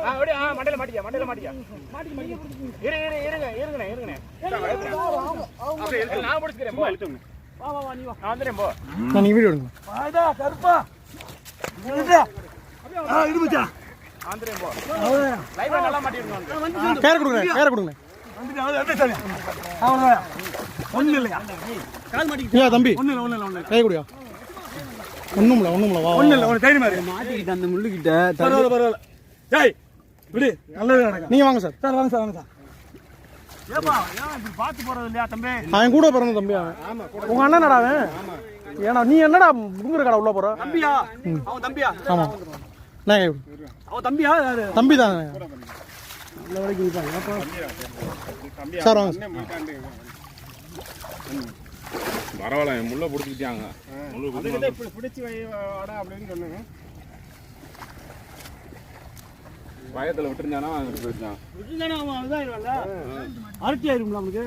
அப்படியே மண்டையில மாட்டிக்க இருங்கண்ணே அப்படியே நான் முடிச்சுக்கிறேன் போ இழுத்துங்க வா நீ வா நான் வந்துறேன் போ நான் வீடியோ எடுங்க வாடா கருப்பா இடுடா இடுமச்சா வந்துறேன் போ லைவ்ல நல்லா மாட்டிருக்கோம் கேர கொடுங்க வந்துட்டு அப்படியே சொல்லு அவ்வளவுதான் ஒண்ணு இல்லையா கால் மாட்டிக்கிட்டு ஏ தம்பி ஒண்ணு இல்ல கை குடியா ஒண்ணும்ல வா ஒண்ணு இல்ல ஒண்ணு தைரியமா இரு மாட்டிக்கிட்டு அந்த முள்ளு கிட்ட பரவாயில்ல டேய் விடு நல்லது நடக்கும் நீங்க வாங்க சார் வாங்க சார் ஏப்பா ஏன் இப்படி பாத்து போறது இல்லையா தம்பி அவன் கூட பிறந்த தம்பி அவன் உங்க அண்ணனடா அவன் ஏன்னா நீ என்னடா முங்குற கடை உள்ள போற தம்பியா அவன் தம்பியா ஆமா நான் அவன் தம்பியா யாரு தம்பி தான் நல்ல வரைக்கும் சார் வாங்க பரவாயில்ல முள்ள பிடிச்சிக்கிட்டாங்க பிடிச்சி வாடா அப்படின்னு சொன்னாங்க பயத்தில் விட்டுருந்தானா போயிட்டான் அவன் இதாயிருவான்ல அரட்டி ஆயிரும்ல அவனுக்கு